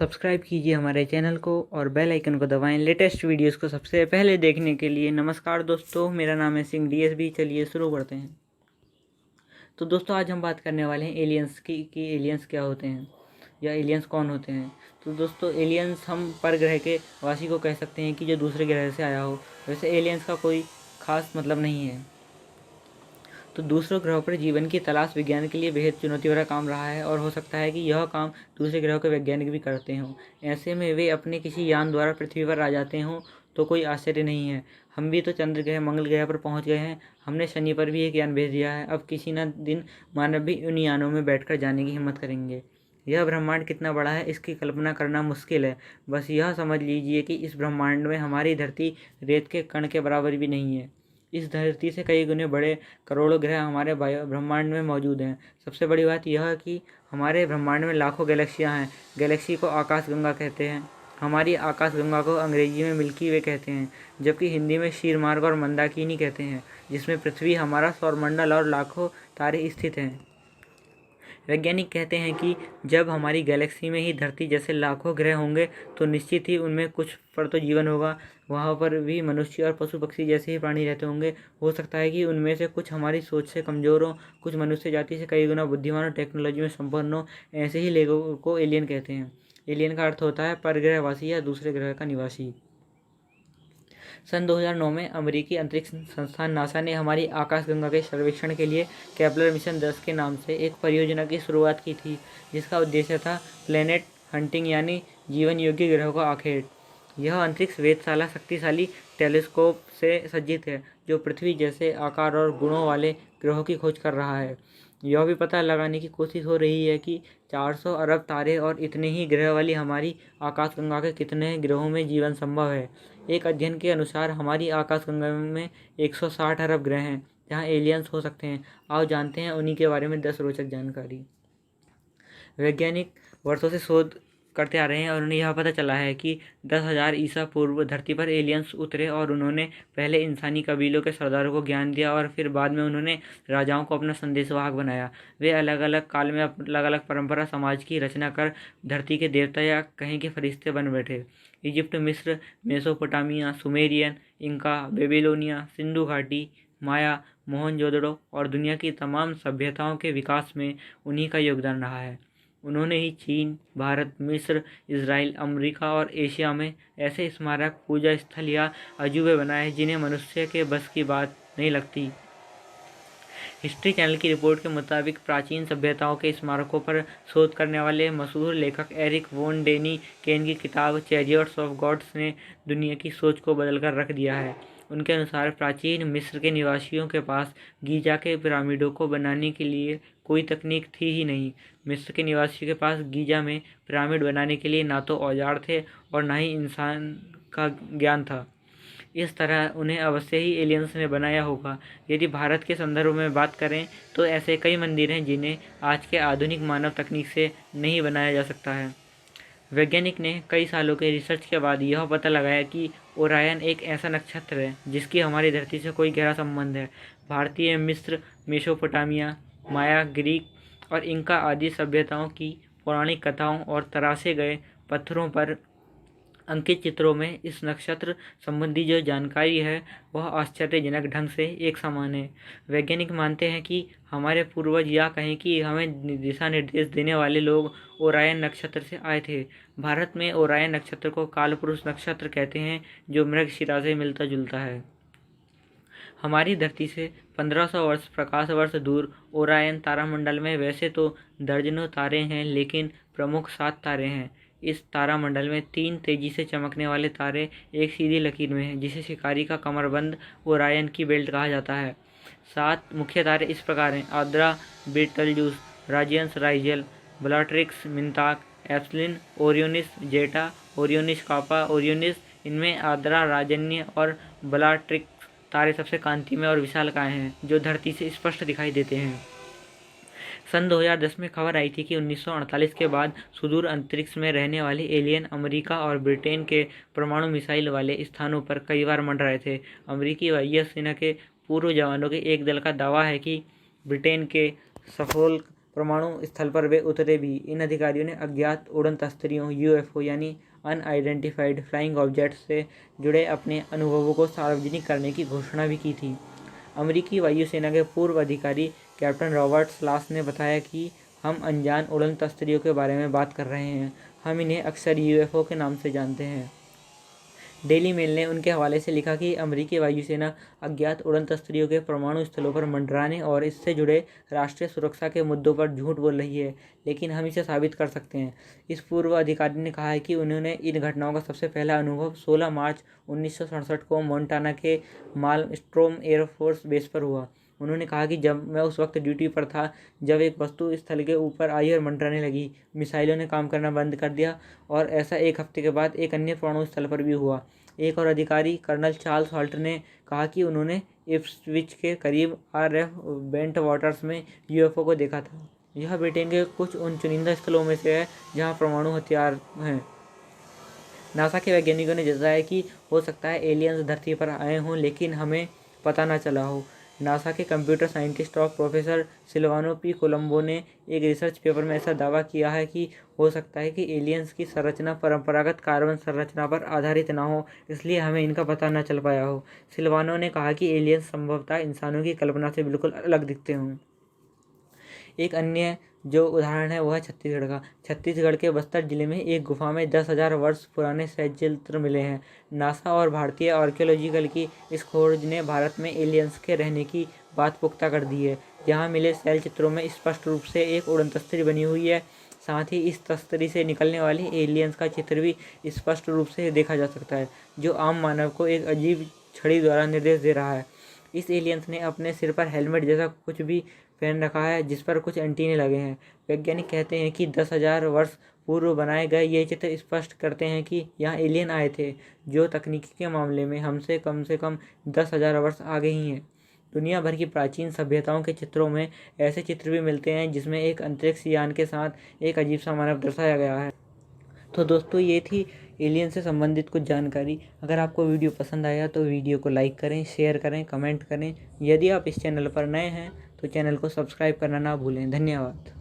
Subscribe कीजिए हमारे channel को और बेल आइकन को दबाएं लेटेस्ट वीडियोस को सबसे पहले देखने के लिए। नमस्कार दोस्तों, मेरा नाम है सिंह डीएसबी। चलिए शुरू करते हैं। तो दोस्तों आज हम बात करने वाले हैं एलियंस की कि एलियंस क्या होते हैं या एलियंस कौन होते हैं। तो दोस्तों एलियंस हम पर ग्रह के वासी को कह सकते हैं कि जो दूसरे ग्रह से आया हो। वैसे एलियंस का कोई खास मतलब नहीं है। तो दूसरों ग्रहों पर जीवन की तलाश विज्ञान के लिए बेहद चुनौती भरा काम रहा है और हो सकता है कि यह काम दूसरे ग्रहों के वैज्ञानिक भी करते हों। ऐसे में वे अपने किसी यान द्वारा पृथ्वी पर आ जाते हों तो कोई आश्चर्य नहीं है। हम भी तो चंद्र ग्रह मंगल ग्रह पर पहुंच गए हैं। हमने शनि पर भी एक यान भेज दिया है। अब किसी न दिन मानव भी उन यानों में बैठकर जाने की हिम्मत करेंगे। यह ब्रह्मांड कितना बड़ा है इसकी कल्पना करना मुश्किल है। बस यह समझ लीजिए कि इस ब्रह्मांड में हमारी धरती रेत के कण के बराबर भी नहीं है। इस धरती से कई गुने बड़े करोड़ों ग्रह हमारे ब्रह्मांड में मौजूद हैं। सबसे बड़ी बात यह है कि हमारे ब्रह्मांड में लाखों गैलेक्सियां हैं। गैलेक्सी को आकाशगंगा कहते हैं। हमारी आकाशगंगा को अंग्रेजी में मिल्की वे कहते हैं, जबकि हिंदी में क्षीरमार्ग और मंदाकिनी कहते हैं, जिसमें पृथ्वी, हमारा सौरमंडल और लाखों तारे स्थित हैं। वैज्ञानिक कहते हैं कि जब हमारी गैलेक्सी में ही धरती जैसे लाखों ग्रह होंगे तो निश्चित ही उनमें कुछ पर तो जीवन होगा। वहाँ पर भी मनुष्य और पशु पक्षी जैसे ही प्राणी रहते होंगे। हो सकता है कि उनमें से कुछ हमारी सोच से कमज़ोर हों, कुछ मनुष्य जाति से कई गुना बुद्धिमान और टेक्नोलॉजी में संपन्न हो। ऐसे ही लोगों को एलियन कहते हैं। एलियन का अर्थ होता है परग्रहवासी या दूसरे ग्रह का निवासी। सन 2009 में अमेरिकी अंतरिक्ष संस्थान नासा ने हमारी आकाशगंगा के सर्वेक्षण के लिए केपलर मिशन 10 के नाम से एक परियोजना की शुरुआत की थी, जिसका उद्देश्य था प्लैनेट हंटिंग यानी जीवन योग्य ग्रहों का आखेट। यह अंतरिक्ष वेधशाला शक्तिशाली टेलीस्कोप से सज्जित है जो पृथ्वी जैसे आकार और गुणों वाले ग्रहों की खोज कर रहा है। यह भी पता लगाने की कोशिश हो रही है कि 400 अरब तारे और इतने ही ग्रह वाली हमारी आकाशगंगा के कितने ग्रहों में जीवन संभव है। एक अध्ययन के अनुसार हमारी आकाशगंगा में 160 अरब ग्रह हैं जहां एलियंस हो सकते हैं। आओ जानते हैं उन्हीं के बारे में 10 रोचक जानकारी। वैज्ञानिक वर्षों से शोध करते आ रहे हैं और उन्हें यह पता चला है कि 10,000 ईसा पूर्व धरती पर एलियंस उतरे और उन्होंने पहले इंसानी कबीलों के सरदारों को ज्ञान दिया और फिर बाद में उन्होंने राजाओं को अपना संदेशवाहक बनाया। वे अलग अलग काल में अलग अलग परंपरा समाज की रचना कर धरती के देवता या कहीं के फरिश्ते बन बैठे। इजिप्ट, मिस्र, Mesopotamia, Sumerian, Inca, Babylonia, Sindhu घाटी, माया, मोहनजोदड़ो और दुनिया की तमाम सभ्यताओं के विकास में उन्हीं का योगदान रहा है। उन्होंने ही चीन, भारत, मिस्र, इजराइल, अमेरिका और एशिया में ऐसे स्मारक, पूजा स्थल या अजूबे बनाए जिन्हें मनुष्य के बस की बात नहीं लगती। हिस्ट्री चैनल की रिपोर्ट के मुताबिक प्राचीन सभ्यताओं के स्मारकों पर शोध करने वाले मशहूर लेखक एरिक वोन डेनी केन की किताब चैरियट्स ऑफ गॉड्स ने दुनिया की सोच को बदलकर रख दिया है। उनके अनुसार प्राचीन मिस्र के निवासियों के पास गीजा के पिरामिडों को बनाने के लिए कोई तकनीक थी ही नहीं। मिस्र के निवासियों के पास गीजा में पिरामिड बनाने के लिए ना तो औजार थे और ना ही इंसान का ज्ञान था। इस तरह उन्हें अवश्य ही एलियंस ने बनाया होगा। यदि भारत के संदर्भ में बात करें तो ऐसे कई मंदिर हैं जिन्हें आज के आधुनिक मानव तकनीक से नहीं बनाया जा सकता है। वैज्ञानिक ने कई सालों के रिसर्च के बाद यह पता लगाया कि ओरायन एक ऐसा नक्षत्र है जिसकी हमारी धरती से कोई गहरा संबंध है। भारतीय, मिस्र, मेसोपोटामिया, माया, ग्रीक और इंका आदि सभ्यताओं की पौराणिक कथाओं और तराशे गए पत्थरों पर अंकित चित्रों में इस नक्षत्र संबंधी जो जानकारी है वह आश्चर्यजनक ढंग से एक समान है। वैज्ञानिक मानते हैं कि हमारे पूर्वज या कहें कि हमें दिशा निर्देश देने वाले लोग ओरायन नक्षत्र से आए थे। भारत में ओरायन नक्षत्र को कालपुरुष नक्षत्र कहते हैं जो मृगशिरा से मिलता जुलता है। हमारी धरती से 1500 वर्ष प्रकाश वर्ष दूर ओरायन तारामंडल में वैसे तो दर्जनों तारे हैं, लेकिन प्रमुख 7 तारे हैं। इस तारामंडल में 3 तेजी से चमकने वाले तारे एक सीधी लकीर में हैं, जिसे शिकारी का कमरबंद ओरायन की बेल्ट कहा जाता है। 7 मुख्य तारे इस प्रकार हैं: आद्रा, बीटलजूस, राजियंस, राइजेल, बेलाट्रिक्स, मिंताक, एप्सिलॉन, ओरियोनिस, जेटा, ओरियोनिस कापा, ओरियोनिस। इनमें आद्रा, राजन्य और बेलाट्रिक्स तारे सबसे कांतिमय और विशालकाय हैं, जो धरती से स्पष्ट दिखाई देते हैं। सन 2010 में खबर आई थी कि 1948 के बाद सुदूर अंतरिक्ष में रहने वाले एलियन अमेरिका और ब्रिटेन के परमाणु मिसाइल वाले स्थानों पर कई बार मंडराए थे। अमेरिकी वायु सेना के पूर्व जवानों के एक दल का दावा है कि ब्रिटेन के सफोल्क परमाणु स्थल पर वे उतरे भी। इन अधिकारियों ने अज्ञात उड़न तस्तरियों UFO यानी अनआइडेंटिफाइड फ्लाइंग ऑब्जेक्ट से जुड़े अपने अनुभवों को सार्वजनिक करने की घोषणा भी की थी। अमेरिकी वायुसेना के पूर्व अधिकारी कैप्टन रॉबर्ट स्लास ने बताया कि हम अनजान उड़न तस्तरियों के बारे में बात कर रहे हैं। हम इन्हें अक्सर UFO के नाम से जानते हैं। डेली मेल ने उनके हवाले से लिखा कि अमेरिकी वायुसेना अज्ञात उड़न तस्तरियों के परमाणु स्थलों पर मंडराने और इससे जुड़े राष्ट्रीय सुरक्षा के मुद्दों पर झूठ बोल रही है, लेकिन हम इसे साबित कर सकते हैं। इस पूर्व अधिकारी ने कहा है कि उन्होंने इन घटनाओं का सबसे पहला अनुभव 16 मार्च 1967 को मोंटाना के मालस्ट्रोम एयरफोर्स बेस पर हुआ। उन्होंने कहा कि जब मैं उस वक्त ड्यूटी पर था जब एक वस्तु स्थल के ऊपर आई और मंडराने लगी। मिसाइलों ने काम करना बंद कर दिया और ऐसा एक हफ्ते के बाद एक अन्य परमाणु स्थल पर भी हुआ। एक और अधिकारी कर्नल चार्ल्स हॉल्ट ने कहा कि उन्होंने इप्सविच के करीब RF बेंट वाटर्स में UFO को देखा था। यह ब्रिटेन के कुछ उन चुनिंदा स्थलों में से है जहां परमाणु हथियार हैं। नासा के वैज्ञानिकों ने जताया कि हो सकता है एलियंस धरती पर आए हों लेकिन हमें पता न चला हो। नासा के कंप्यूटर साइंटिस्ट और प्रोफेसर सिल्वानो पी कोलंबो ने एक रिसर्च पेपर में ऐसा दावा किया है कि हो सकता है कि एलियंस की संरचना परंपरागत कार्बन संरचना पर आधारित ना हो, इसलिए हमें इनका पता न चल पाया हो। सिल्वानो ने कहा कि एलियंस संभवतः इंसानों की कल्पना से बिल्कुल अलग दिखते हों। एक अन्य जो उदाहरण है वह है छत्तीसगढ़ का। छत्तीसगढ़ के बस्तर जिले में एक गुफा में 10,000 वर्ष पुराने शैलचित्र मिले हैं। नासा और भारतीय आर्कियोलॉजिकल की इस खोज ने भारत में एलियंस के रहने की बात पुख्ता कर दी है। यहाँ मिले शैलचित्रों में स्पष्ट रूप से एक उड़न तस्तरी बनी हुई है। साथ ही इस तस्तरी से निकलने वाले एलियंस का चित्र भी स्पष्ट रूप से देखा जा सकता है, जो आम मानव को एक अजीब छड़ी द्वारा निर्देश दे रहा है। इस एलियंस ने अपने सिर पर हेलमेट जैसा कुछ भी पहन रखा है जिस पर कुछ एंटीने लगे हैं। वैज्ञानिक कहते हैं कि 10,000 वर्ष पूर्व बनाए गए ये चित्र स्पष्ट करते हैं कि यहाँ एलियन आए थे, जो तकनीकी के मामले में हमसे कम से कम 10,000 वर्ष आगे ही हैं। दुनिया भर की प्राचीन सभ्यताओं के चित्रों में ऐसे चित्र भी मिलते हैं जिसमें एक अंतरिक्ष यान के साथ एक अजीब सा मानव दर्शाया गया है। तो दोस्तों ये थी एलियन से संबंधित कुछ जानकारी। अगर आपको वीडियो पसंद आया तो वीडियो को लाइक करें, शेयर करें, कमेंट करें। यदि आप इस चैनल पर नए हैं तो चैनल को सब्सक्राइब करना ना भूलें। धन्यवाद।